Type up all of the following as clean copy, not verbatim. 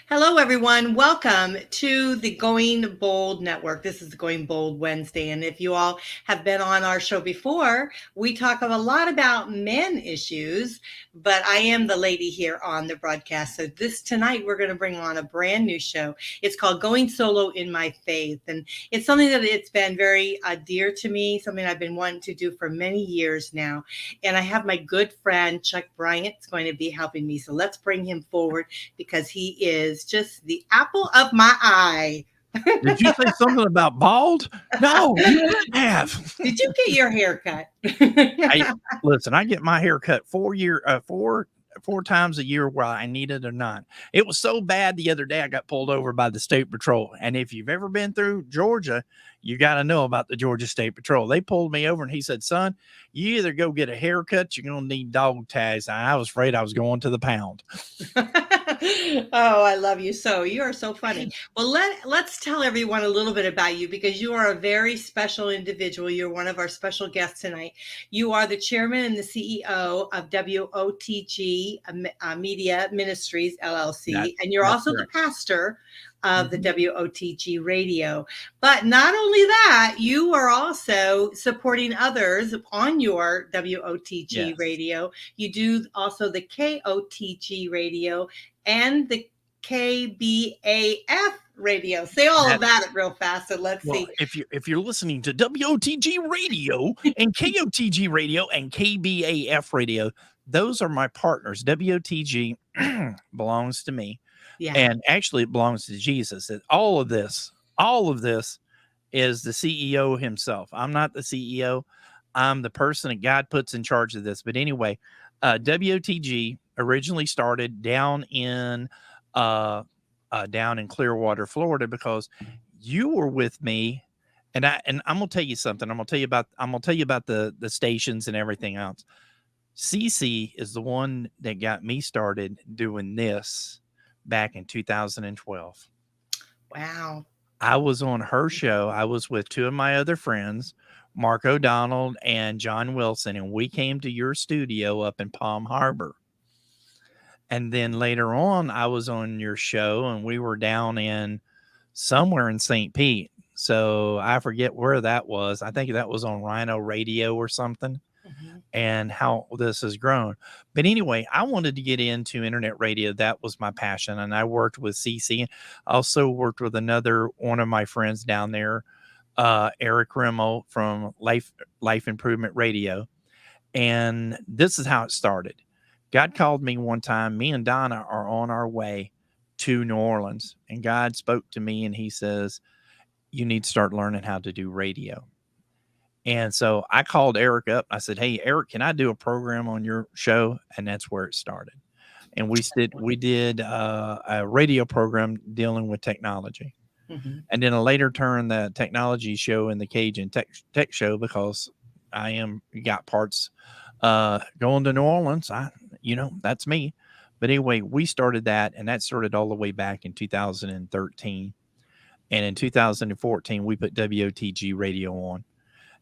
Hello, everyone. Welcome to the Going Bold Network. This is the Going Bold Wednesday. And if you all have been on our show before, we talk a lot about men issues, but I am the lady here on the broadcast. So tonight, we're going to bring on a brand new show. It's called Going Solo in My Faith. And it's something that it's been very dear to me, something I've been wanting to do for many years now. And I have my good friend, Chuck Bryant, is going to be helping me. So let's bring him forward because he is just the apple of my eye. Did you say something about bald? No, you wouldn't have. Did you get your hair cut? Listen, I get my hair cut four times a year whether I need it or not. It was so bad the other day I got pulled over by the State Patrol. And if you've ever been through Georgia, you got to know about the Georgia State Patrol. They pulled me over and he said, son, you either go get a haircut, you're going to need dog tags. And I was afraid I was going to the pound. Oh, I love you so. You are so funny. Well, let's tell everyone a little bit about you because you are a very special individual. You're one of our special guests tonight. You are the chairman and the CEO of WOTG Media Ministries, LLC, and you're also correct. The pastor of the WOTG Radio. But not only that, you are also supporting others on your WOTG Radio. You do also the KOTG Radio and the KBAF radio. Say all of that real fast. So let's see. If you're listening to WOTG Radio and KOTG Radio and KBAF Radio, those are my partners. WOTG belongs to me. Yeah. And actually it belongs to Jesus. All of this is the CEO himself. I'm not the CEO. I'm the person that God puts in charge of this. But anyway, WOTG originally started down in Clearwater, Florida, because you were with me, and I'm gonna tell you something. I'm gonna tell you about the stations and everything else. Cece is the one that got me started doing this back in 2012. Wow. I was on her show. I was with two of my other friends, Mark O'Donnell and John Wilson, and we came to your studio up in Palm Harbor. And then later on, I was on your show, and we were down in somewhere in St. Pete. So I forget where that was. I think that was on Rhino Radio or something. And how this has grown. But anyway, I wanted to get into internet radio. That was my passion. And I worked with Cece. I also worked with another one of my friends down there, Eric Rimmel from Life Improvement Radio. And this is how it started. God called me one time. Me and Donna are on our way to New Orleans. And God spoke to me and he says, you need to start learning how to do radio. And so I called Eric up. I said, hey, Eric, can I do a program on your show? And that's where it started. And we did a radio program dealing with technology. And then a later turned the technology show in the Cajun tech show because got parts going to New Orleans. That's me. But anyway, we started that, and that started all the way back in 2013. And in 2014, we put WOTG Radio on.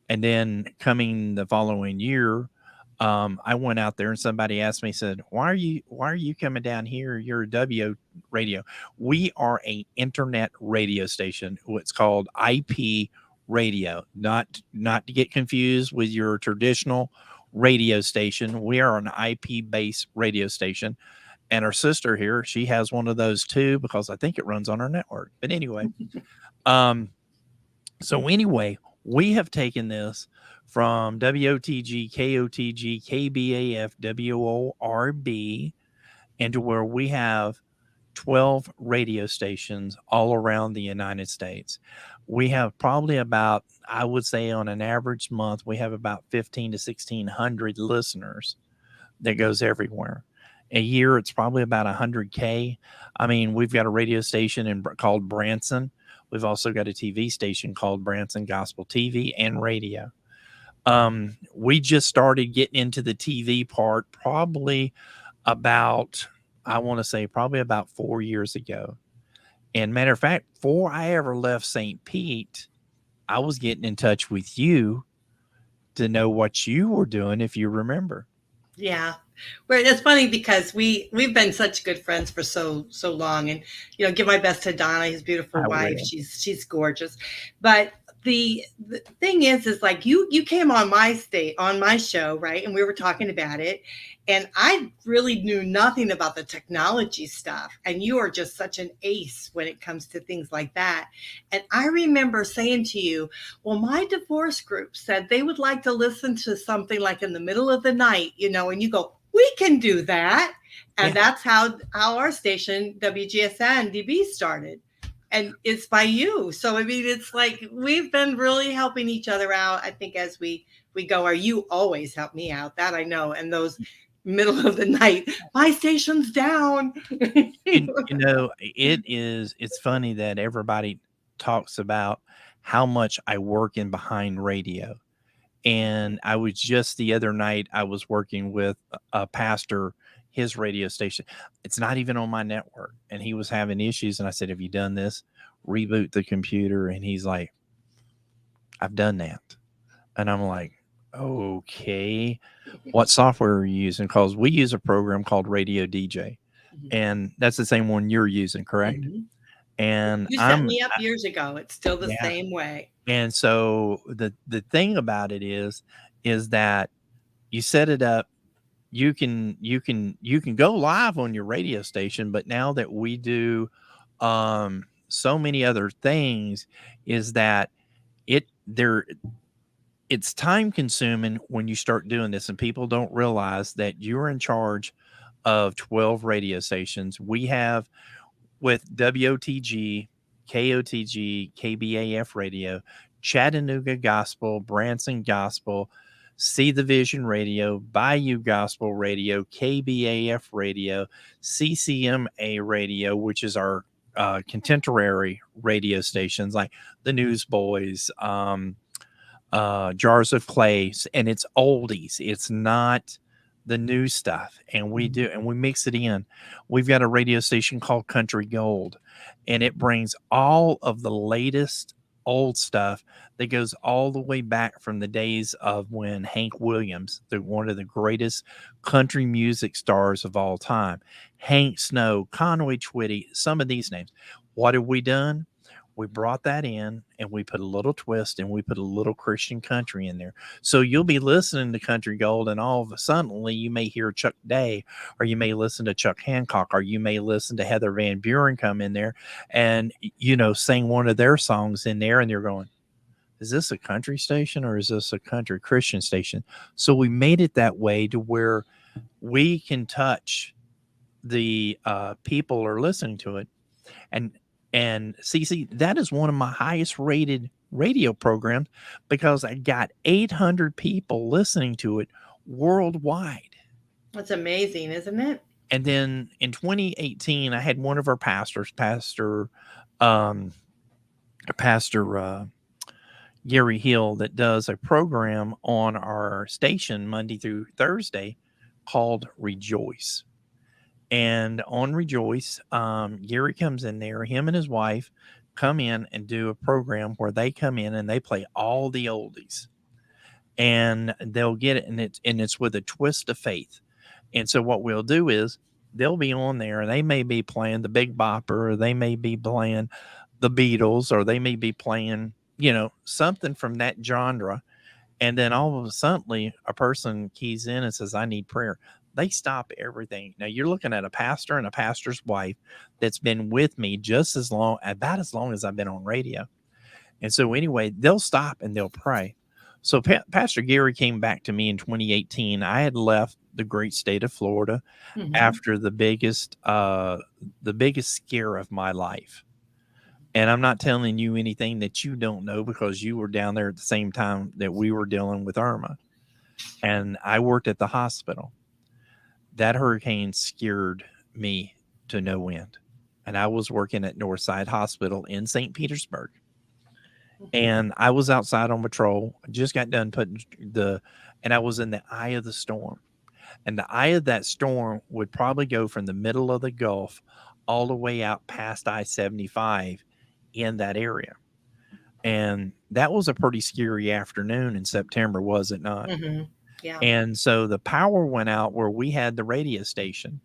And then coming the following year, I went out there and somebody asked me, said, why are you coming down here? You're a W radio. We are an internet radio station. What's called IP radio, not to get confused with your traditional radio station. We are an IP based radio station. And our sister here, she has one of those too, because I think it runs on our network. But anyway, we have taken this from WOTG, KOTG, KBAF, WORB, into where we have 12 radio stations all around the United States. We have probably about, I would say on an average month, we have about 15 to 1,600 listeners that goes everywhere. A year, it's probably about 100K. I mean, we've got a radio station called Branson. We've also got a TV station called Branson Gospel TV and Radio. We just started getting into the TV part probably about 4 years ago. And matter of fact, before I ever left St. Pete, I was getting in touch with you to know what you were doing, if you remember. Yeah. Well, it's funny because we've been such good friends for so long, and give my best to Donna, his beautiful I wife. will. She's gorgeous. But the thing is like you came on my show, right? And we were talking about it, and I really knew nothing about the technology stuff, and you are just such an ace when it comes to things like that. And I remember saying to you, well, my divorce group said they would like to listen to something like in the middle of the night, and you go, we can do that. And Yeah. that's how our station, WGSN-DB, started. And it's by you. So, I mean, it's like we've been really helping each other out, I think, as we go. Or you always help me out, that I know. And those middle of the night, my station's down. It's funny that everybody talks about how much I work in behind radio. And I was just the other night, I was working with a pastor, his radio station. It's not even on my network. And he was having issues. And I said, have you done this? Reboot the computer. And he's like, I've done that. And I'm like, okay, what software are you using? Because we use a program called Radio DJ. And that's the same one you're using, correct? Mhm. And You set me up years ago. It's still the yeah. same way. And so the thing about it is that you set it up, you can go live on your radio station, but now that we do so many other things, is that it there it's time consuming when you start doing this, and people don't realize that you're in charge of 12 radio stations. We have with WOTG, KOTG, KBAF radio, Chattanooga Gospel, Branson Gospel, See the Vision Radio, Bayou Gospel Radio, KBAF Radio, CCMA Radio, which is our contemporary radio stations like the Newsboys, Jars of Clay, and it's oldies. It's not the new stuff, and we mix it in. We've got a radio station called Country Gold, and it brings all of the latest old stuff that goes all the way back from the days of when Hank Williams, one of the greatest country music stars of all time, Hank Snow, Conway Twitty, some of these names. What have we done? We brought that in and we put a little twist and we put a little Christian country in there. So you'll be listening to Country Gold, and all of a sudden you may hear Chuck Day, or you may listen to Chuck Hancock, or you may listen to Heather Van Buren come in there and, sing one of their songs in there. And you're going, is this a country station or is this a country Christian station? So we made it that way to where we can touch the people are listening to it. And Cece, that is one of my highest rated radio programs because I got 800 people listening to it worldwide. That's amazing, isn't it? And then in 2018, I had one of our pastors, um, Pastor Gary Hill, that does a program on our station Monday through Thursday called Rejoice. And on Rejoice, Gary comes in there. Him and his wife come in and do a program where they come in and they play all the oldies, and they'll get it, and it's with a twist of faith. And so what we'll do is they'll be on there, and they may be playing the Big Bopper, or they may be playing the Beatles, or they may be playing something from that genre. And then all of a sudden, a person keys in and says, I need prayer. They stop everything. Now you're looking at a pastor and a pastor's wife that's been with me about as long as I've been on radio. And so anyway, they'll stop and they'll pray. So Pastor Gary came back to me in 2018. I had left the great state of Florida after the biggest scare of my life. And I'm not telling you anything that you don't know because you were down there at the same time that we were dealing with Irma. And I worked at the hospital. That hurricane scared me to no end. And I was working at Northside Hospital in St. Petersburg. And I was outside on patrol. I just got done and I was in the eye of the storm. And the eye of that storm would probably go from the middle of the Gulf all the way out past I-75 in that area. And that was a pretty scary afternoon in September, was it not? Yeah. And so the power went out where we had the radio station.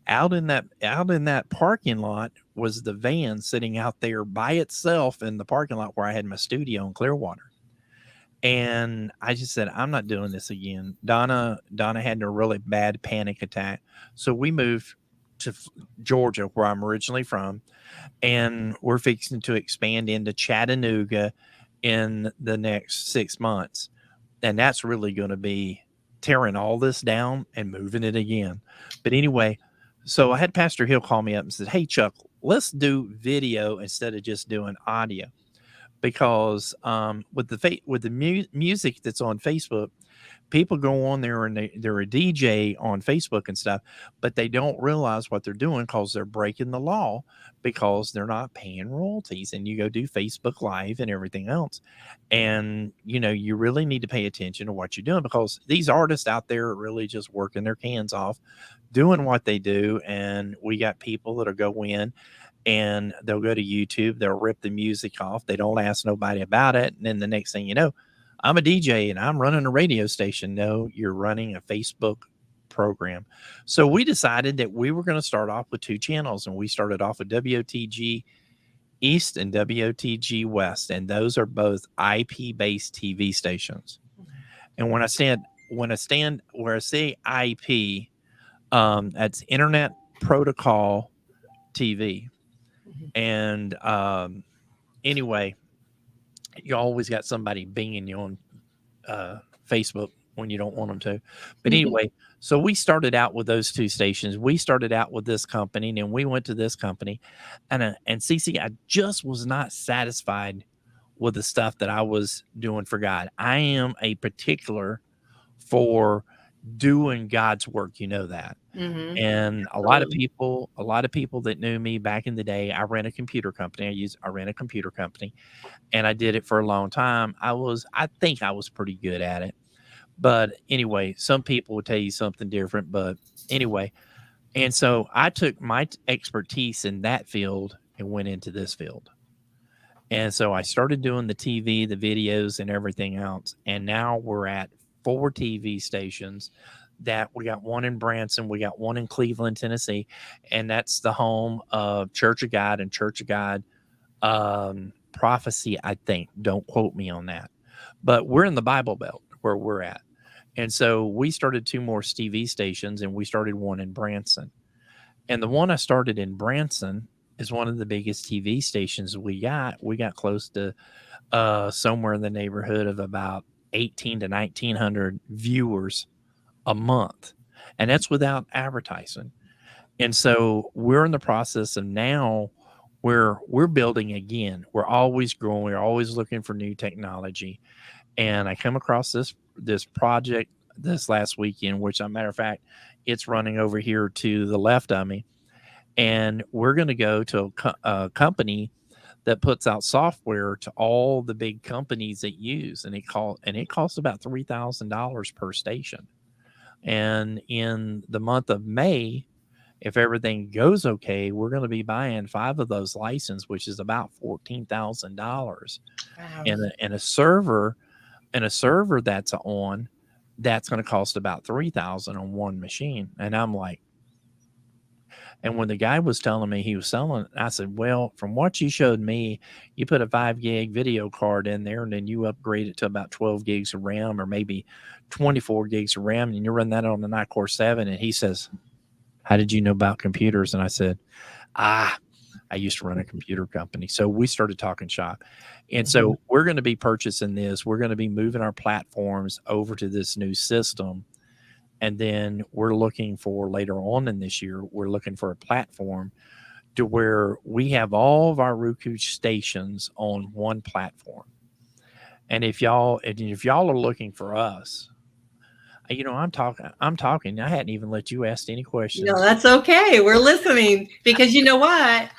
Out in that parking lot was the van sitting out there by itself in the parking lot where I had my studio in Clearwater. And I just said, I'm not doing this again. Donna had a really bad panic attack. So we moved to Georgia, where I'm originally from, and we're fixing to expand into Chattanooga in the next 6 months. And that's really going to be tearing all this down and moving it again. But anyway, so I had Pastor Hill call me up and said, "Hey, Chuck, let's do video instead of just doing audio." Because with the music that's on Facebook, people go on there and they're a DJ on Facebook and stuff, but they don't realize what they're doing because they're breaking the law because they're not paying royalties. And you go do Facebook Live and everything else. And, you really need to pay attention to what you're doing because these artists out there are really just working their cans off, doing what they do. And we got people that'll go in and they'll go to YouTube, they'll rip the music off. They don't ask nobody about it. And then the next thing you know, I'm a DJ and I'm running a radio station. No, you're running a Facebook program. So we decided that we were going to start off with two channels, and we started off with WOTG East and WOTG West, and those are both IP-based TV stations. And when I say IP, that's Internet Protocol TV. And anyway, you always got somebody binging you on Facebook when you don't want them to. But anyway, so we started out with those two stations. We started out with this company, and then we went to this company. And Cece, I just was not satisfied with the stuff that I was doing for God. I am a particular for doing God's work. You know that. And a lot of people that knew me back in the day, I ran a computer company. I ran a computer company, and I did it for a long time. I think I was pretty good at it. But anyway, some people would tell you something different. But anyway, and so I took my expertise in that field and went into this field. And so I started doing the TV, the videos, and everything else. And now we're at 4 TV stations. That we got one in Branson, we got one in Cleveland, Tennessee, and that's the home of Church of God and Church of God Prophecy, I think. Don't quote me on that. But we're in the Bible Belt where we're at. And so we started 2 more TV stations, and we started one in Branson. And the one I started in Branson is one of the biggest TV stations we got. We got close to somewhere in the neighborhood of about 18 to 1900 viewers a month, and that's without advertising. And so we're in the process of now where we're building again. We're always growing. We're always looking for new technology. And I come across this project this last weekend, which, as a matter of fact, it's running over here to the left of me. And we're going to go to a company that puts out software to all the big companies that use, and it costs about $3,000 per station. And in the month of May, if everything goes okay, we're going to be buying 5 of those licenses, which is about $14,000. Wow. And a server that's going to cost about $3,000 on one machine. And I'm like, and when the guy was telling me he was selling it, I said, well, from what you showed me, you put a 5 gig video card in there, and then you upgrade it to about 12 gigs of RAM or maybe 24 gigs of RAM, and you run that on the Night Core 7. And he says, how did you know about computers? And I said, I used to run a computer company. So we started talking shop. And so we're going to be purchasing this. We're going to be moving our platforms over to this new system. And then we're looking for later on in this year, we're looking for a platform to where we have all of our Roku stations on one platform. And if y'all are looking for us, I'm talking. I hadn't even let you ask any questions. No, that's okay. We're listening because you know what?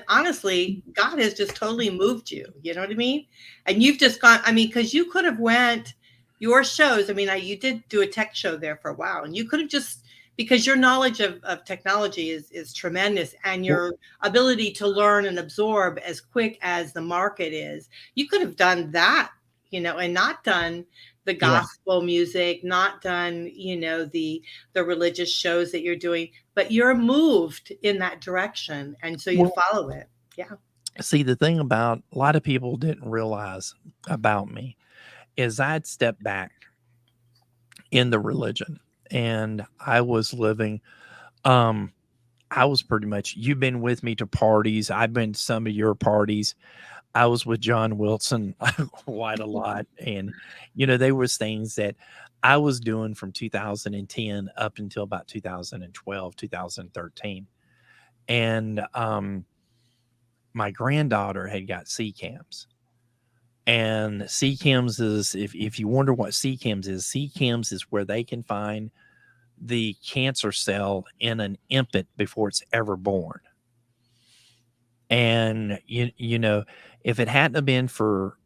Honestly, God has just totally moved you. You know what I mean? And you've just gone, because you could have went your shows. You did do a tech show there for a while, and you could have just, because your knowledge of technology is tremendous, and your ability to learn and absorb as quick as the market is, you could have done that, and not done the Yeah. gospel music, not done, the religious shows that you're doing, but you're moved in that direction, and so you Well, follow it. Yeah. see, the thing about a lot of people didn't realize about me is I'd stepped back in the religion and I was living, um, I was pretty much, you've been with me to parties. I've been to some of your parties. I was with John Wilson quite a lot. And, there was things that I was doing from 2010 up until about 2012, 2013. And my granddaughter had got CCAMs. And CCAMs is, if you wonder what CCAMs is where they can find the cancer cell in an infant before it's ever born. And if it hadn't have been for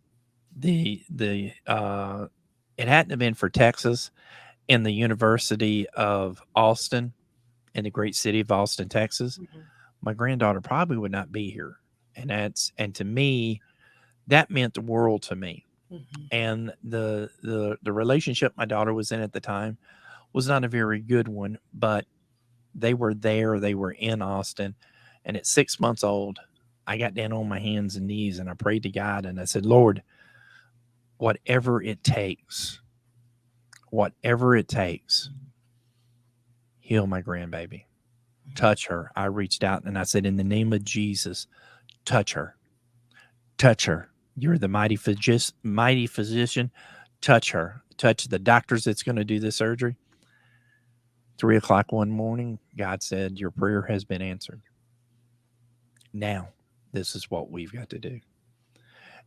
it hadn't have been for Texas and the University of Austin in the great city of Austin, Texas, Mhm. my granddaughter probably would not be here. And to me, that meant the world to me. Mhm. And the relationship my daughter was in at the time was not a very good one, but they were there, they were in Austin. And at 6 months old, I got down on my hands and knees and I prayed to God and I said, Lord, whatever it takes, heal my grandbaby, touch her. I reached out and I said, in the name of Jesus, touch her. You're the mighty physician. Touch her. Touch the doctors that's going to do the surgery. 3:00 one morning, God said, your prayer has been answered. Now, this is what we've got to do.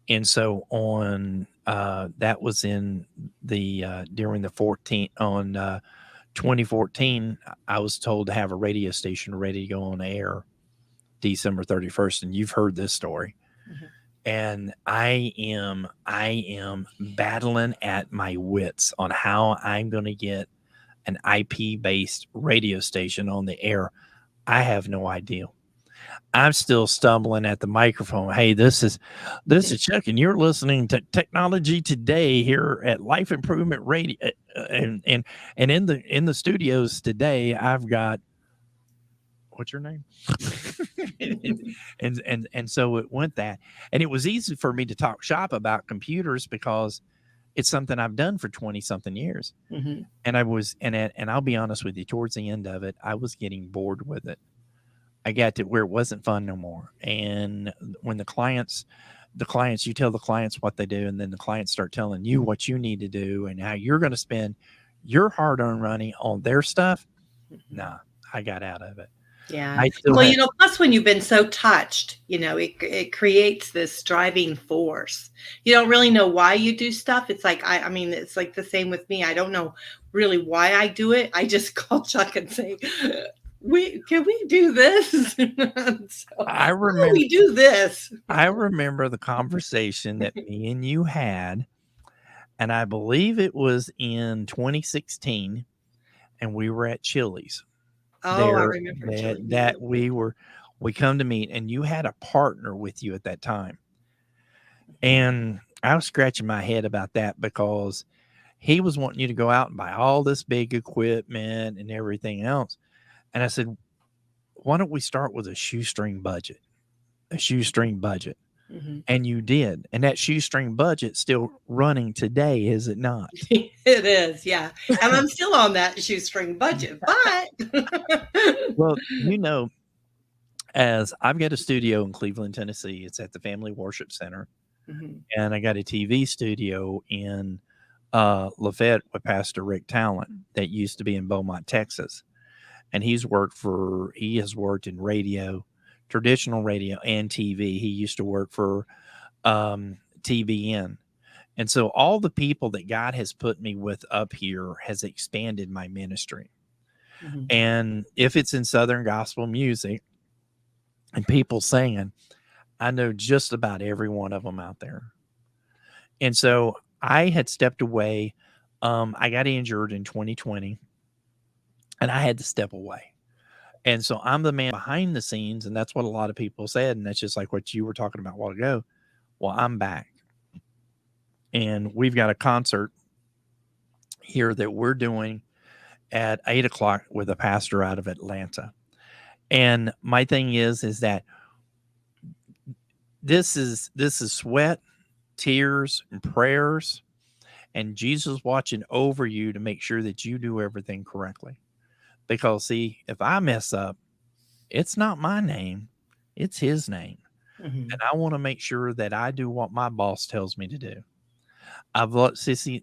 And so on, that was in the during the 2014, I was told to have a radio station ready to go on air December 31st. And you've heard this story. Mhm. And I am battling at my wits on how I'm going to get an IP based radio station on the air. I have no idea. I'm still stumbling at the microphone. Hey, this is Chuck, and you're listening to Technology Today here at Life Improvement Radio. And in the studios today, I've got, what's your name? and so it went that, and it was easy for me to talk shop about computers because it's something I've done for 20 something years. Mhm. And I was, and I'll be honest with you, towards the end of it, I was getting bored with it. I got to where it wasn't fun no more. And when the clients, you tell the clients what they do, and then the clients start telling you what you need to do and how you're going to spend your hard-earned money on their stuff. Nah, I got out of it. Yeah. I still Well, have, plus when you've been so touched, it creates this driving force. You don't really know why you do stuff. It's like, I mean, it's like the same with me. I don't know really why I do it. I just call Chuck and say, can we do this? So, I how do remember, we do this? the conversation that me and you had, and I believe it was in 2016, and we were at Chili's Oh, I there remember Chili. that we come to meet, and you had a partner with you at that time. And I was scratching my head about that because he was wanting you to go out and buy all this big equipment and everything else. And I said, why don't we start with a shoestring budget? Mhm. And you did. And that shoestring budget still running today, is it not? It is, yeah. And I'm still on that shoestring budget, but Well, as I've got a studio in Cleveland, Tennessee, it's at the Family Worship Center. Mhm. And I got a TV studio in Lafayette with Pastor Rick Talent that used to be in Beaumont, Texas. And he has worked in radio, traditional radio and TV. He used to work for TBN. And so all the people that God has put me with up here has expanded my ministry. Mhm. And if it's in Southern gospel music and people singing, I know just about every one of them out there. And so I had stepped away. I got injured in 2020 and I had to step away. And so I'm the man behind the scenes. And that's what a lot of people said. And that's just like what you were talking about a while ago. Well, I'm back. And we've got a concert here that we're doing at 8 o'clock with a pastor out of Atlanta. And my thing is that this is sweat, tears, and prayers, and Jesus watching over you to make sure that you do everything correctly. Because see, if I mess up, it's not my name, it's his name. Mhm. And I want to make sure that I do what my boss tells me to do. I've let Cece,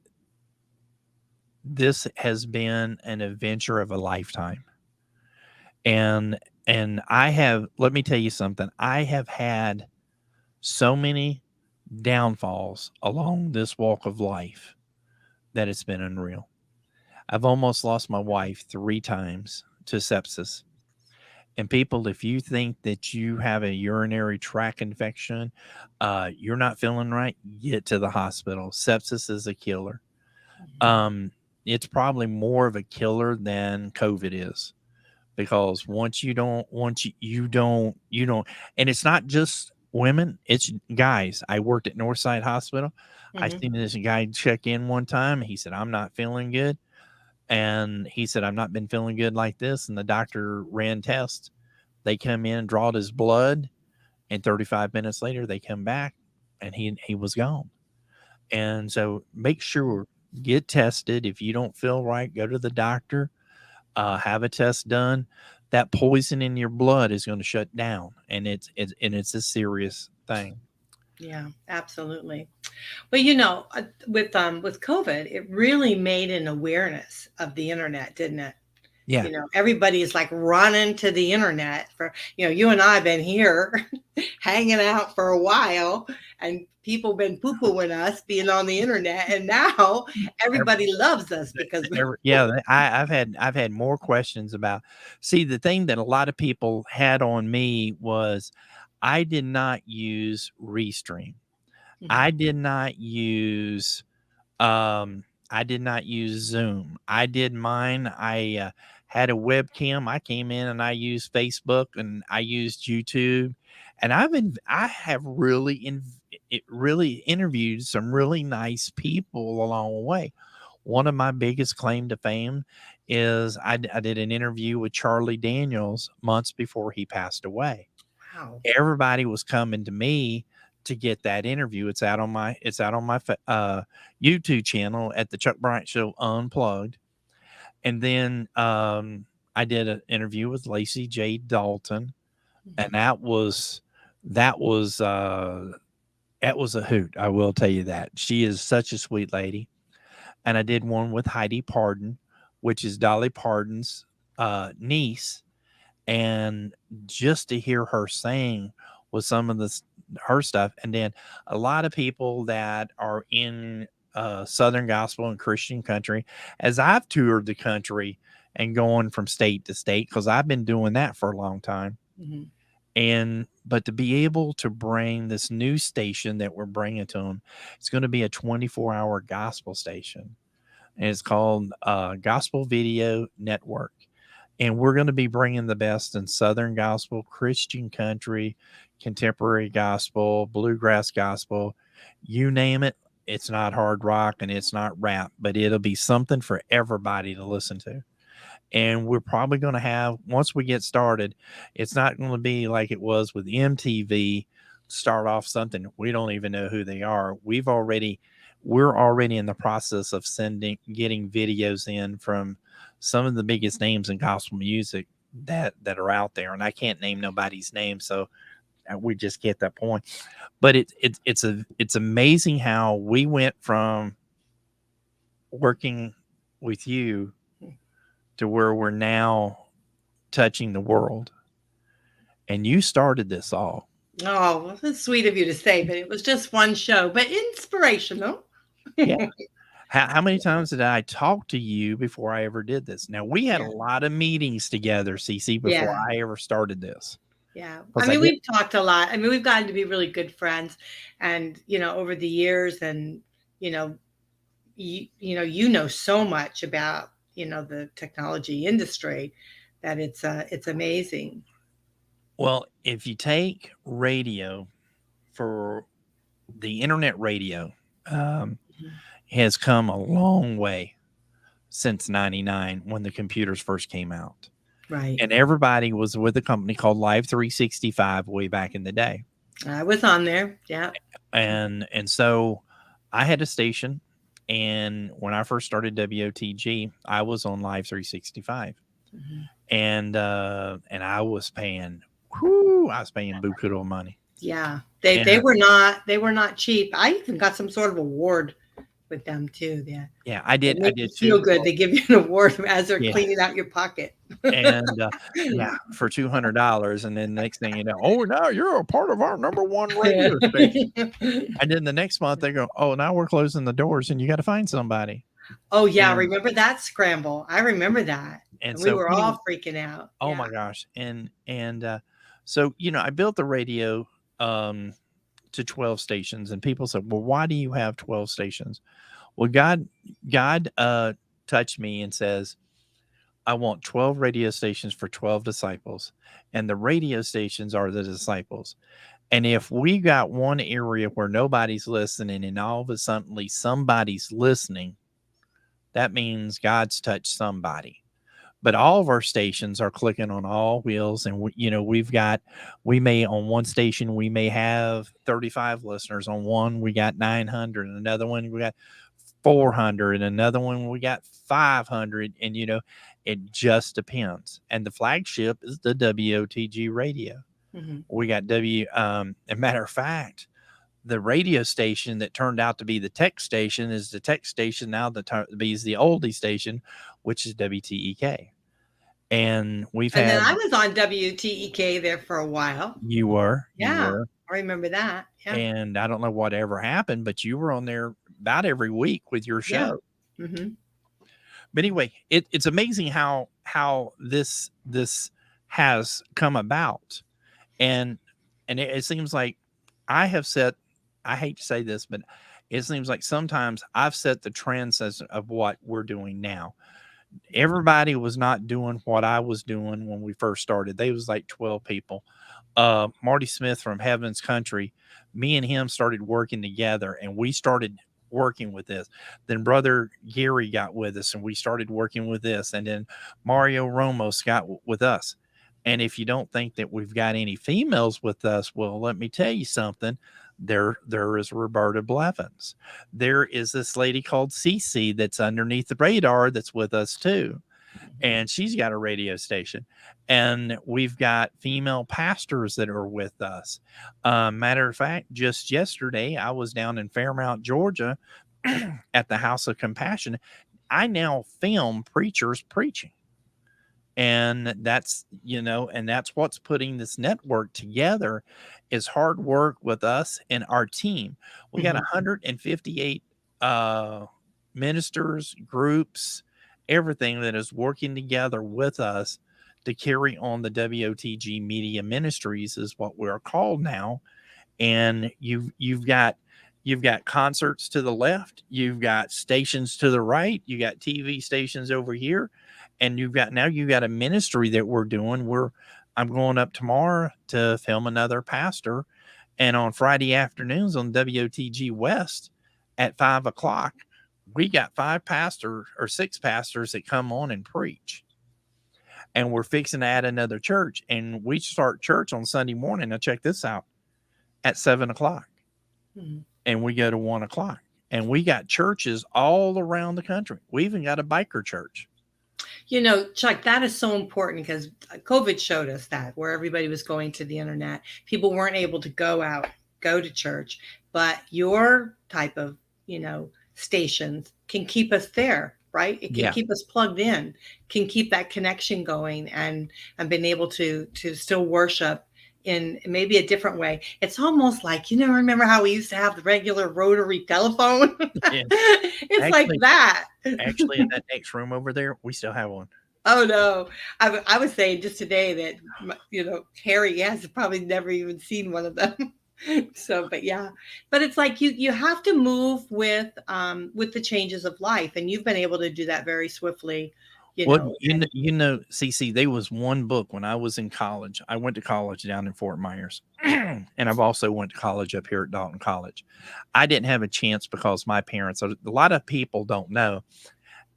this has been an adventure of a lifetime. And I have, let me tell you something. I have had so many downfalls along this walk of life that it's been unreal. I've almost lost my wife 3 times to sepsis. And people, if you think that you have a urinary tract infection, you're not feeling right, get to the hospital. Sepsis is a killer. Um, it's probably more of a killer than COVID is, because you don't, and it's not just women, it's guys. I worked at Northside Hospital. I Mhm. seen this guy check in one time. He said, I'm not feeling good. And he said, I've not been feeling good like this. And the doctor ran tests. They come in, drawed his blood, and 35 minutes later they come back and he was gone. And so make sure, get tested. If you don't feel right, go to the doctor, have a test done. That poison in your blood is going to shut down, and it's a serious thing. Yeah, absolutely. But with COVID, it really made an awareness of the internet, didn't it? Yeah. Everybody is like running to the internet for, you and I have been here hanging out for a while, and people been poo-pooing us being on the internet, and now everybody loves us because Yeah, I've had more questions about. See, the thing that a lot of people had on me was I did not use Restream. I did not use I did not use Zoom. I did mine. I had a webcam. I came in and I used Facebook and I used YouTube, and I have really interviewed some really nice people along the way. One of my biggest claim to fame is I did an interview with Charlie Daniels months before he passed away. wow. Everybody was coming to me to get that interview. It's out on my YouTube channel at the Chuck Bryant Show Unplugged. And then I did an interview with Lacey J. Dalton, and that was that was a hoot. I will tell you that. She is such a sweet lady. And I did one with Heidi Pardon, which is Dolly Parton's niece, and just to hear her sing with some of this her stuff. And then a lot of people that are in Southern gospel and Christian country, as I've toured the country and going from state to state, because I've been doing that for a long time. Mhm. And but to be able to bring this new station that we're bringing to them, it's going to be a 24-hour gospel station, and it's called Gospel Video Network. And we're going to be bringing the best in Southern gospel, Christian country, contemporary gospel, bluegrass gospel, you name it. It's not hard rock and it's not rap, but it'll be something for everybody to listen to. And we're probably going to have, once we get started, it's not going to be like it was with MTV, start off something we don't even know who they are. We're already in the process of getting videos in from some of the biggest names in gospel music that are out there, and I can't name nobody's name, so we just get that point. But it's amazing how we went from working with you to where we're now touching the world. And you started this all. Oh, well, that's sweet of you to say, but it was just one show, but inspirational. Yeah. How many times did I talk to you before I ever did this? Now, we had a Yeah. lot of meetings together, Cece, before Yeah. I ever started this. Yeah. I Because I mean, get, we've talked a lot. I mean, we've gotten to be really good friends and, over the years, and, you know, you know so much about, the technology industry that it's amazing. well, if you take radio for the internet radio, um, Mhm. has come a long way. since 99 when the computers first came out. Right. And everybody was with a company called Live 365 way back in the day. I was on there. Yeah. And so I had a station, and when I first started WOTG, I was on Live 365. Mm-hmm. And I was paying buku money. Yeah. They were not cheap. I even got some sort of award with them too. Yeah, I did too. Feel good. They give you an award as they're cleaning out your pocket. And for $200, and then the next thing you know, oh, now you're a part of our #1 radio station. And then the next month they go, oh, now we're closing the doors, and you got to find somebody. Oh yeah, remember that scramble? I remember that, and we were all freaking out. Oh my gosh! And so I built the radio to 12 stations, and people said, well, why do you have 12 stations? Well, God touched me and says, I want 12 radio stations for 12 disciples, and the radio stations are the disciples. And if we got one area where nobody's listening and all of a sudden somebody's listening, that means God's touched somebody. But all of our stations are clicking on all wheels. And, we may on one station, we may have 35 listeners. On one, we got 900. Another one, we got 400. Another one, we got 500. And, it just depends. And the flagship is the WOTG radio. Mm-hmm. We got as a matter of fact, the radio station that turned out to be the tech station is the tech station now that is the oldie station, which is WTEK. And then I was on WTEK there for a while. You were? Yeah. You were. I remember that. Yeah. And I don't know what ever happened, but you were on there about every week with your show. Yeah. Mm-hmm. But anyway, it's amazing how this has come about. And it seems like I hate to say this, but it seems like sometimes I've set the trends of what we're doing now. Everybody was not doing what I was doing when we first started. They was like 12 people. Marty Smith from Heaven's Country, me and him started working together, and we started working with this. Then Brother Gary got with us, and we started working with this. And then Mario Romos got with us. And if you don't think that we've got any females with us, well, let me tell you something. There is Roberta Blevins. There is this lady called Cece that's underneath the radar that's with us too. And she's got a radio station. And we've got female pastors that are with us. Matter of fact, just yesterday, I was down in Fairmount, Georgia at the House of Compassion. I now film preachers preaching. And that's what's putting this network together is hard work with us and our team. We got 158 ministers, groups, everything that is working together with us to carry on the WOTG Media Ministries is what we're called now. And you've got concerts to the left, you've got stations to the right, you got TV stations over here. And you've got a ministry that we're doing. I'm going up tomorrow to film another pastor. And on Friday afternoons on WOTG West at 5:00, we got 6 pastors that come on and preach. And we're fixing to add another church. And we start church on Sunday morning. Now check this out, at 7:00. Mm-hmm. And we go to 1:00. And we got churches all around the country. We even got a biker church. Chuck, that is so important because COVID showed us that where everybody was going to the internet, people weren't able to go to church, but your type of, stations can keep us there, right? It can keep us plugged in, can keep that connection going and been able to still worship in maybe a different way. It's almost like, remember how we used to have the regular rotary telephone? Yeah. It's like that. Actually, in that next room over there, we still have one. Oh, no. I was saying just today that, Harry has probably never even seen one of them. So, but yeah, but it's like you have to move with the changes of life. And you've been able to do that very swiftly. Cece, there was one book when I was in college. I went to college down in Fort Myers, and I've also went to college up here at Dalton College. I didn't have a chance because my parents, a lot of people don't know,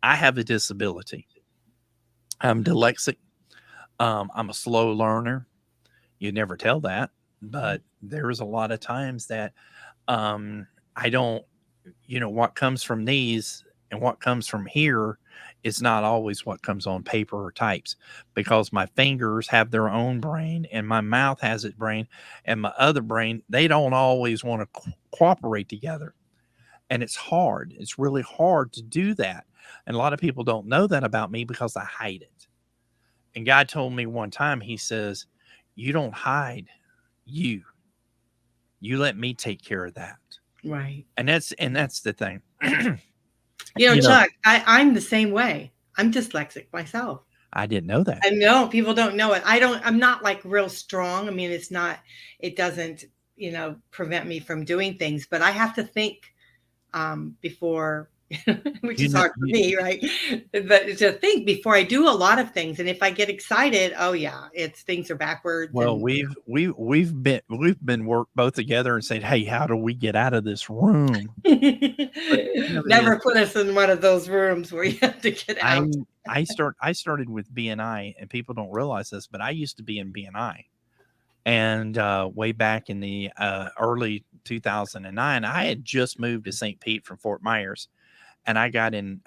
I have a disability. I'm dyslexic. I'm a slow learner. You never tell that, but there's a lot of times that I don't, what comes from these and what comes from here is not always what comes on paper or types, because my fingers have their own brain and my mouth has its brain and my other brain, they don't always want to cooperate together. And it's hard. It's really hard to do that. And a lot of people don't know that about me because I hide it. And God told me one time, he says, you don't hide you. You let me take care of that. Right. And that's the thing. Chuck, I'm the same way. I'm dyslexic myself. I didn't know that. I know people don't know it. I'm not like real strong. I mean, it doesn't, prevent me from doing things, but I have to think before, which is hard for me, right? But to think before I do a lot of things. And if I get excited, oh yeah, things are backwards. Well, we've been worked both together and said, hey, how do we get out of this room? Never put us in one of those rooms where you have to get out. I started with BNI, and people don't realize this, but I used to be in BNI. And way back in the early 2009, I had just moved to St. Pete from Fort Myers. And I got in,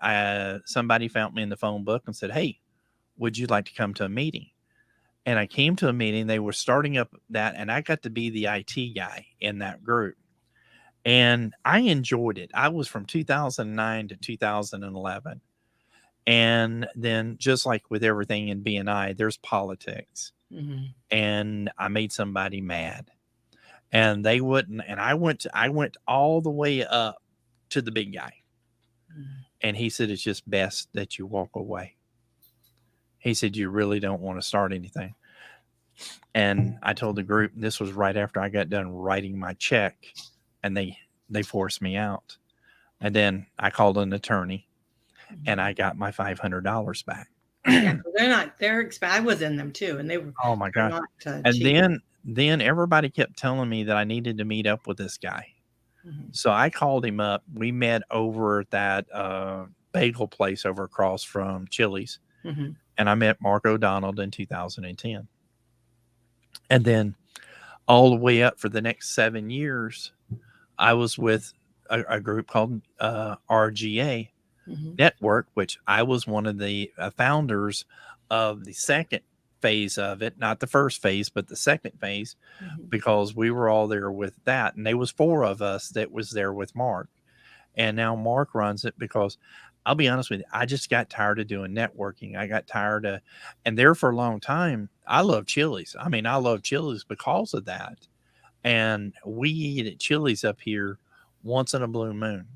somebody found me in the phone book and said, hey, would you like to come to a meeting? And I came to a meeting. They were starting up that, and I got to be the IT guy in that group. And I enjoyed it. I was from 2009 to 2011. And then just like with everything in BNI, there's politics. Mm-hmm. And I made somebody mad. And they wouldn't. And I went all the way up to the big guy. And he said, it's just best that you walk away. He said, you really don't want to start anything. And I told the group, this was right after I got done writing my check, and they forced me out. And then I called an attorney, and I got my $500 back. Yeah, they're expensive. I was in them too. And they were, oh my God. And cheap. Then everybody kept telling me that I needed to meet up with this guy. Mm-hmm. So I called him up. We met over at that bagel place over across from Chili's. Mm-hmm. And I met Mark O'Donnell in 2010. And then all the way up for the next 7 years, I was with a group called RGA Network, which I was one of the founders of the second phase of it, not the first phase, but the second phase, because we were all there with that. And there was 4 of us that was there with Mark. And now Mark runs it because I'll be honest with you, I just got tired of doing networking. I got tired of, and there for a long time, I love Chili's. I mean, I love Chili's because of that. And we eat at Chili's up here once in a blue moon.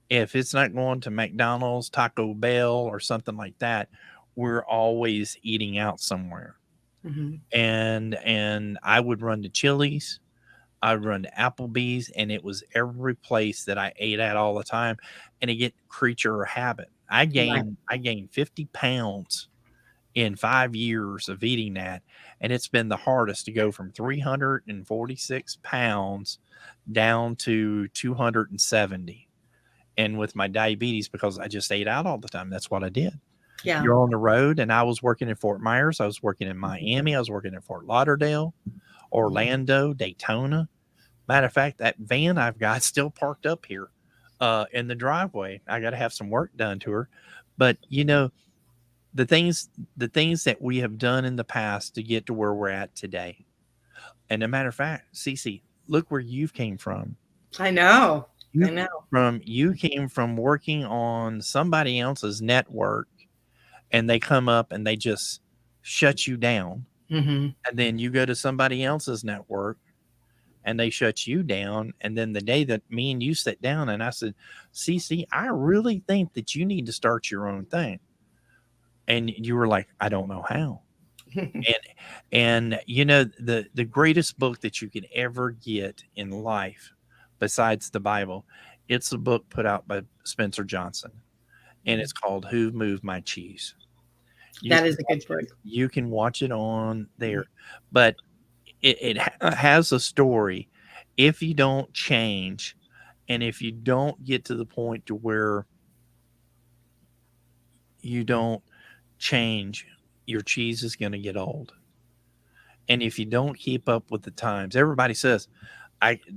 If it's not going to McDonald's, Taco Bell, or something like that, we're always eating out somewhere. Mm-hmm. And I would run to Chili's. I'd run to Applebee's, and it was every place that I ate at all the time. And it get creature or habit. I gained 50 pounds in 5 years of eating that. And it's been the hardest to go from 346 pounds down to 270. And with my diabetes, because I just ate out all the time, that's what I did. Yeah. You're on the road, and I was working in Fort Myers. I was working in Miami. I was working in Fort Lauderdale, Orlando, Daytona. Matter of fact, that van I've got still parked up here in the driveway. I got to have some work done to her. But, the things that we have done in the past to get to where we're at today. And a matter of fact, Cece, look where you came from. I know. You came from working on somebody else's network, and they come up and they just shut you down. Mm-hmm. And then you go to somebody else's network, and they shut you down. And then the day that me and you sat down, and I said, Cece, I really think that you need to start your own thing. And you were like, I don't know how. and the greatest book that you could ever get in life, besides the Bible, it's a book put out by Spencer Johnson, and it's called Who Moved My Cheese. That is a good book. You can watch it on there, but it has a story. If you don't change, and if you don't get to the point to where you don't change, your cheese is going to get old. And if you don't keep up with the times, everybody says,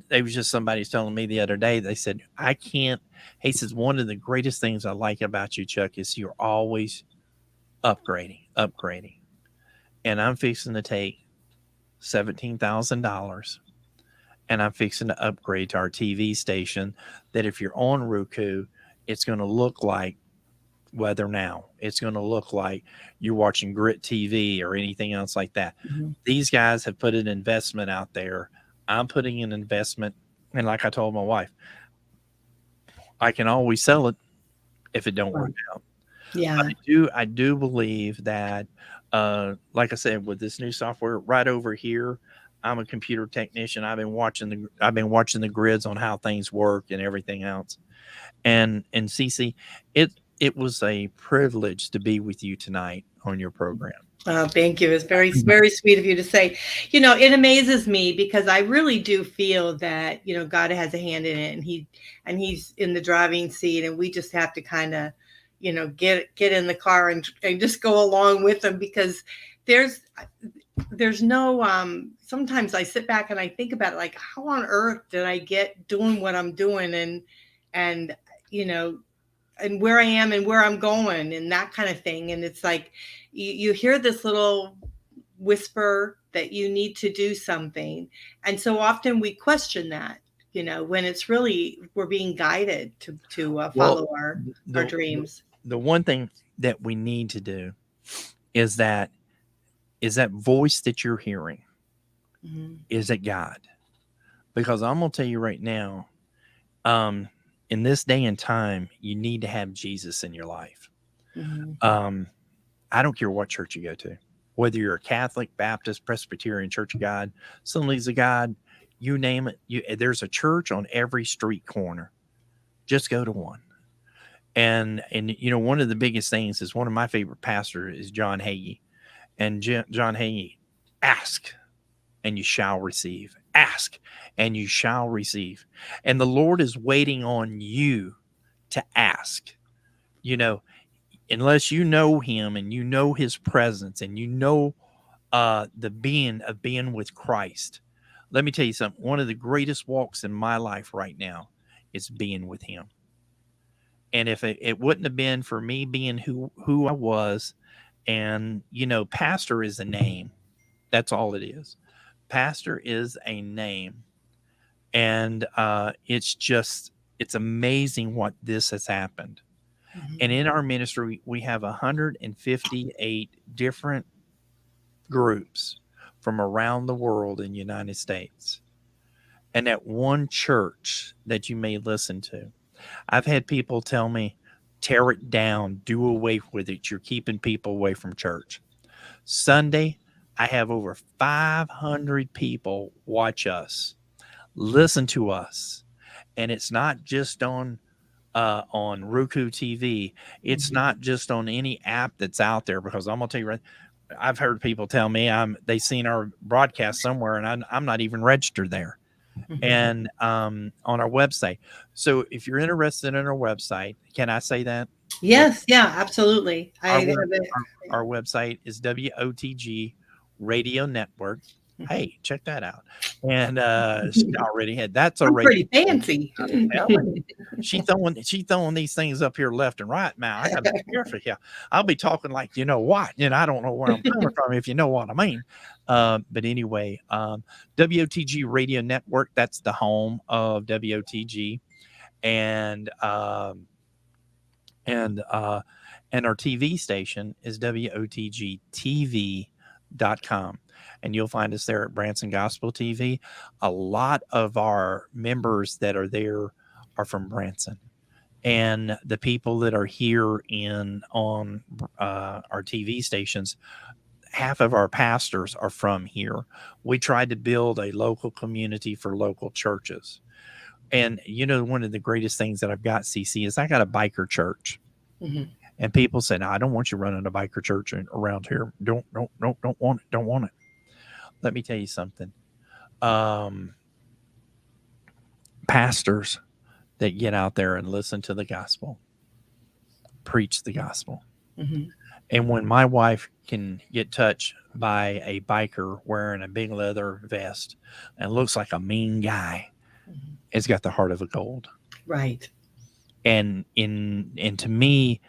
they was just somebody's telling me the other day, they said, I can't, he says, one of the greatest things I like about you, Chuck, is you're always upgrading. And I'm fixing to take $17,000 and I'm fixing to upgrade to our TV station that if you're on Roku, it's going to look like Weather Now. It's going to look like you're watching Grit TV or anything else like that. Mm-hmm. These guys have put an investment out there. I'm putting an investment. And like I told my wife, I can always sell it if it don't work out. Yeah. I do believe that, like I said, with this new software right over here, I'm a computer technician. I've been watching the grids on how things work and everything else. And Cece, it was a privilege to be with you tonight on your program. Oh, thank you. It's very, very sweet of you to say. It amazes me because I really do feel that, God has a hand in it, and he's in the driving seat, and we just have to kind of, get in the car and just go along with him, because there's no, sometimes I sit back and I think about it, like, how on earth did I get doing what I'm doing, and, and where I am and where I'm going and that kind of thing. And it's like, you hear this little whisper that you need to do something. And so often we question that, when it's really, we're being guided to follow our dreams. The one thing that we need to do is that voice that you're hearing, Mm-hmm. is it God? Because I'm going to tell you right now, in this day and time, you need to have Jesus in your life. Mm-hmm. I don't care what church you go to, whether you're a Catholic, Baptist, Presbyterian, Church of God, Assemblies of God, you name it. There's a church on every street corner. Just go to one. And one of the biggest things is, one of my favorite pastors is John Hagee. And John Hagee, ask and you shall receive. Ask and you shall receive. And the Lord is waiting on you to ask. Unless you know him and you know his presence and you know the being with Christ. Let me tell you something. One of the greatest walks in my life right now is being with him. And if it wouldn't have been for me being who I was, and pastor is a name. That's all it is. Pastor is a name. And it's amazing what this has happened. Mm-hmm. And in our ministry, we have 158 different groups from around the world in the United States. And at one church that you may listen to, I've had people tell me, tear it down, do away with it. You're keeping people away from church. Sunday, I have over 500 people watch us, listen to us. And it's not just on Roku TV. It's not just on any app that's out there, because I'm going to tell you right, I've heard people tell me they seen our broadcast somewhere and I'm not even registered there. Mm-hmm. And on our website. So if you're interested in our website, can I say that? Yes. Yeah, absolutely. Our website is WOTG Radio Network. Hey, check that out. And she already had, that's a pretty fancy. She throwing these things up here left and right. Now I gotta be careful here. I'll be talking like, I don't know where I'm coming from, if you know what I mean. But anyway, WOTG Radio Network, that's the home of WOTG. And our TV station is WOTGTV.com. And you'll find us there at Branson Gospel TV. A lot of our members that are there are from Branson. And the people that are here on our TV stations, half of our pastors are from here. We tried to build a local community for local churches. And one of the greatest things that I've got, Cece, is I got a biker church. Mm-hmm. And people say, no, I don't want you running a biker church around here. Don't want it. Don't want it. Let me tell you something. Pastors that get out there and listen to the gospel, preach the gospel. Mhm. And when my wife can get touched by a biker wearing a big leather vest and looks like a mean guy, Mhm. it's got the heart of a gold. Right. And to me,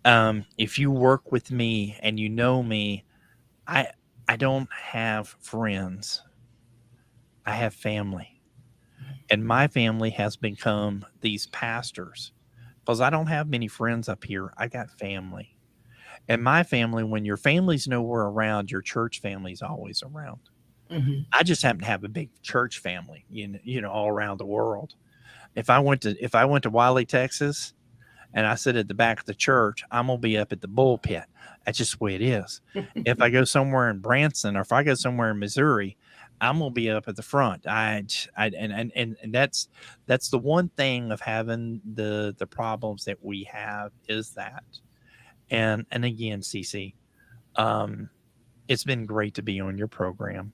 if you work with me and you know me, I I don't have friends. I have family. And my family has become these pastors because I don't have many friends up here. I got family. And my family, when your family's nowhere around, your church family's always around. Mhm. I just happen to have a big church family, all around the world. If I went to Wiley, Texas, and I sit at the back of the church, I'm gonna be up at the bullpit. That's just the way it is. If I go somewhere in Branson or if I go somewhere in Missouri, I'm gonna be up at the front. And that's the one thing of having the problems that we have is that. And again, Cece, um, it's been great to be on your program.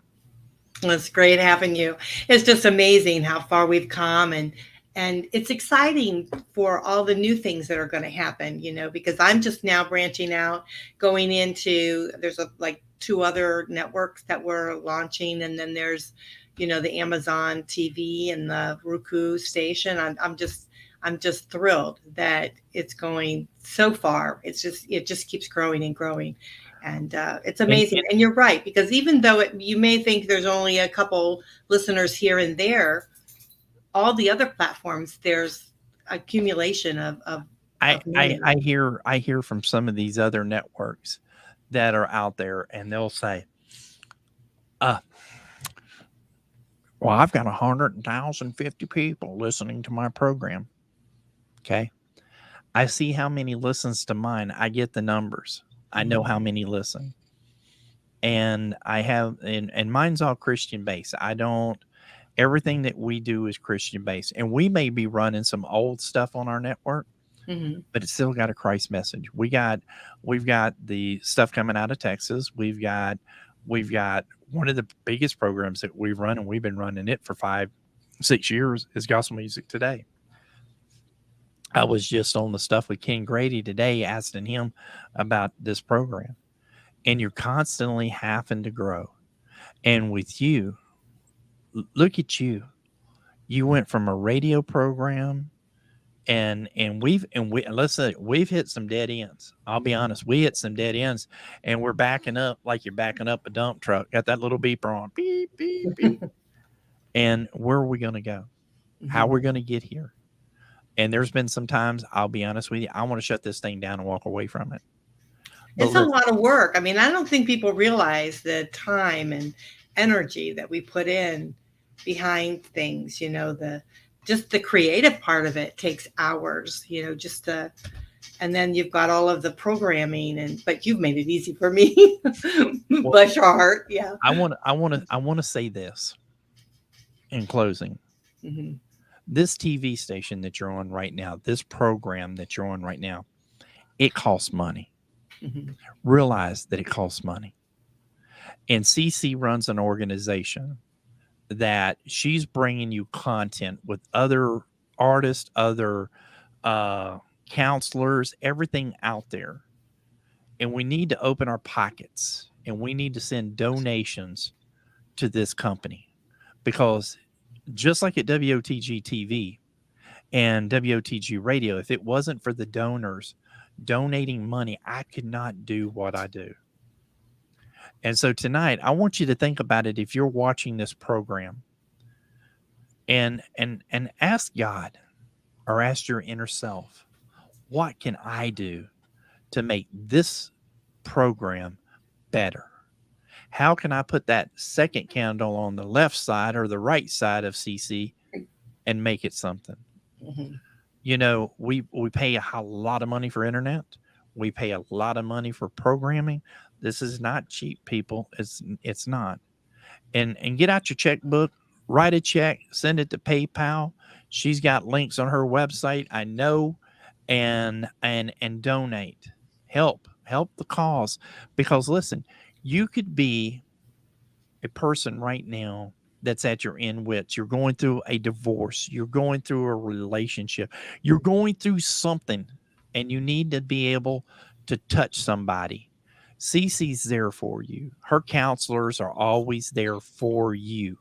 Well, it's great having you. It's just amazing how far we've come, and it's exciting for all the new things that are going to happen, because I'm just now branching out, going into there's like two other networks that we're launching, and then there's the Amazon TV and the Roku station. I'm just thrilled that it's going so far. It just keeps growing and growing. And it's And, amazing. and And you're right, because even though you may think there's only a couple listeners here and there, all the other platforms, there's accumulation of millions. I hear from some of these other networks that are out there, and they'll say, uh, "Well, I've got 100,050 people listening to my program." Okay, I see how many listens to mine. I get the numbers. I know Mhm. how many listen, and and mine's all Christian based. I don't. Everything that we do is Christian based, and we may be running some old stuff on our network, Mhm. but it's still got a Christ message. We've got the stuff coming out of Texas. We've got one of the biggest programs that we've run, and we've been running it for 5, 6 years is Gospel Music Today. I was just on the stuff with Ken Grady today, asking him about this program, and you're constantly having to grow. And with you, look at you. You went from a radio program and we let's say we've hit some dead ends. I'll be honest, we hit some dead ends, and we're backing up like you're backing up a dump truck. Got that little beeper on, beep beep beep. And where are we going to go? How are Mhm. we going to get here? And there's been some times, I'll be honest with you, I want to shut this thing down and walk away from it. But It's a listen, lot of work. I mean, I don't think people realize the time and energy that we put in behind things. The just the creative part of it takes hours. Just the and then you've got all of the programming, but you've made it easy for me. well, Bless your heart. Yeah. I want to say this in closing. Hmm. This TV station that you're on right now, this program that you're on right now, it costs money. Hmm. Realize that it costs money. And Cece runs an organization that she's bringing you content with other artists, other uh, counselors, everything out there. And we need to open our pockets and we need to send donations to this company because just like at WOTG TV and WOTG Radio, if it wasn't for the donors donating money, I could not do what I do. And so tonight, I want you to think about it if you're watching this program and ask God or ask your inner self, what can I do to make this program better? How can I put that second candle on the left side or the right side of CC and make it something? Hmm. We pay a lot of money for internet. We pay a lot of money for programming. This is not cheap, people. It's not. And get out your checkbook, write a check, send it to PayPal. She's got links on her website, I know, and donate. Help the cause because listen, you could be a person right now that's at your end wits. You're going through a divorce, you're going through a relationship, you're going through something, and you need to be able to touch somebody, Cece's there for you. Her counselors are always there for you.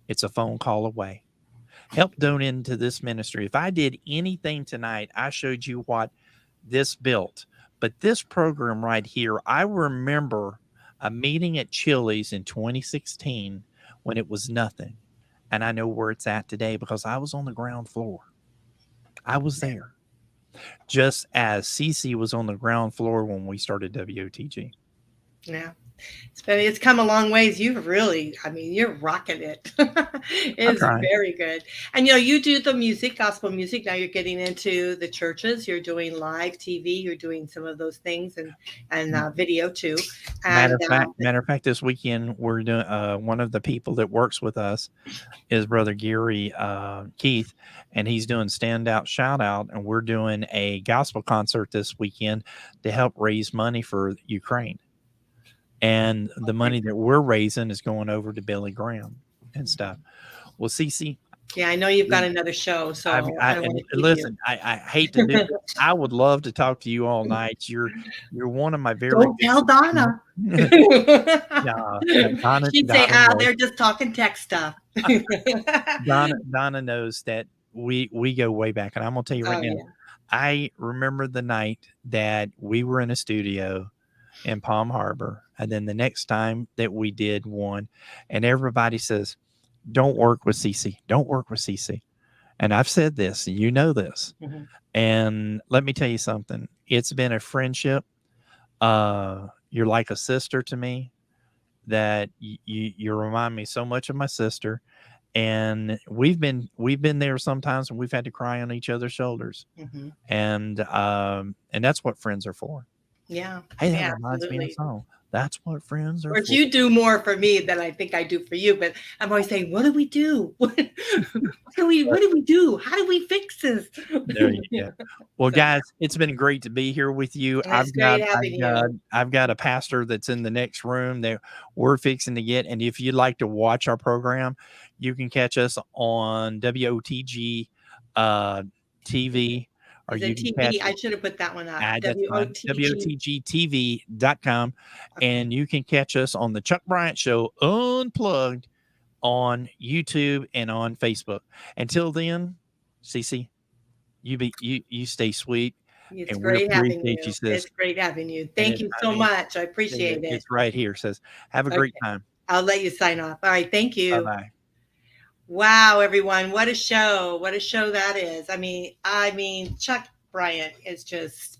It's a phone call away. Help donate into this ministry. If I did anything tonight, I showed you what this built. But this program right here, I remember a meeting at Chili's in 2016 when it was nothing. And I know where it's at today because I was on the ground floor. I was there. Just as Cece was on the ground floor when we started WOTG. Yeah. It's come a long ways. You've really, I mean, you're rocking it. It's very good. And, you do the music, gospel music. Now you're getting into the churches. You're doing live TV. You're doing some of those things and video too. And, matter of fact, this weekend we're doing one of the people that works with us is Brother Gary Keith, and he's doing Standout Shout Out, and we're doing a gospel concert this weekend to help raise money for Ukraine. And the money that we're raising is going over to Billy Graham and stuff. Well, Cece. Yeah, I know you've got another show. So listen, I hate to do this. I would love to talk to you all night. You're one of my very. Don't tell Donna. Donna. She'd say, they're just talking tech stuff. Donna knows that we go way back, and I'm gonna tell you right now. Yeah. I remember the night that we were in a studio in Palm Harbor. And then the next time that we did one, and everybody says, don't work with Cece. Don't work with Cece. And I've said this, and you know this. Mm-hmm. And let me tell you something. It's been a friendship. You're like a sister to me, that you remind me so much of my sister. And we've been there sometimes, and we've had to cry on each other's shoulders. Mm-hmm. And that's what friends are for. Yeah. Hey, that reminds me of a song. That's what friends are for. Of course, you do more for me than I think I do for you, but I'm always saying, what do we do? What do we do? How do we fix this? There you go. Well, guys, it's been great to be here with you. I've got a pastor that's in the next room that we're fixing to get. And if you'd like to watch our program, you can catch us on WOTG TV. Or you TV? I should have put that one up. WOTGTV.com. Okay. And you can catch us on the Chuck Bryant Show Unplugged on YouTube and on Facebook. Until then, Cece, you stay sweet. It's great having you. It's great having you. Thank you so much. I appreciate it. It's right here. Says, have a great time. I'll let you sign off. All right. Thank you. Bye-bye. Wow, everyone. What a show. What a show that is. I mean, Pastor Bryant is just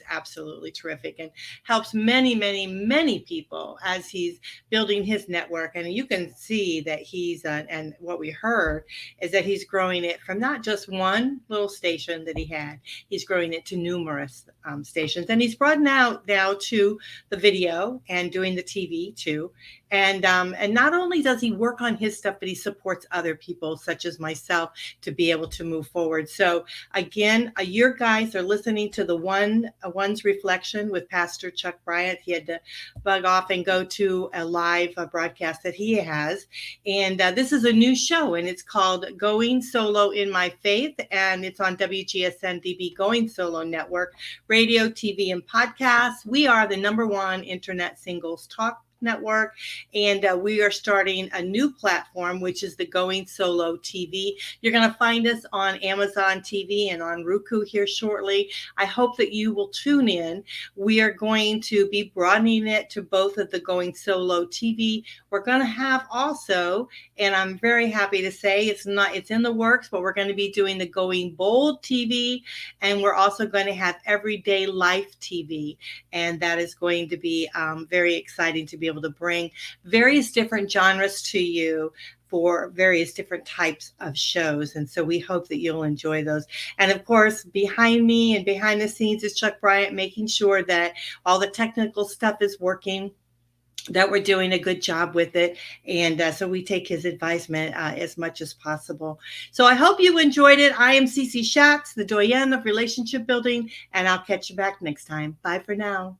absolutely terrific and helps many, many, many people as he's building his network. And you can see that and what we heard is that he's growing it from not just one little station that he had, he's growing it to numerous stations. And he's broadened out now to the video and doing the TV too. And not only does he work on his stuff, but he supports other people such as myself to be able to move forward. So again, your guys are listening to the One's Reflection with Pastor Chuck Bryant. He had to bug off and go to a live broadcast that he has. And this is a new show, and it's called Going Solo in My Faith. And it's on WGSN-DB Going Solo Network, radio, TV, and podcasts. We are the #1 internet singles talk network, and we are starting a new platform, which is the Going Solo TV. You're going to find us on Amazon TV and on Roku here shortly. I hope that you will tune in. We are going to be broadening it to both of the Going Solo TV. We're going to have also, and I'm very happy to say it's in the works, but we're going to be doing the Going Bold TV, and we're also going to have Everyday Life TV, and that is going to be very exciting to be able to bring various different genres to you for various different types of shows. And so we hope that you'll enjoy those. And of course, behind me and behind the scenes is Chuck Bryant, making sure that all the technical stuff is working, that we're doing a good job with it. And so we take his advisement as much as possible. So I hope you enjoyed it. I am Cece Shatz, the Doyenne of Relationship Building, and I'll catch you back next time. Bye for now.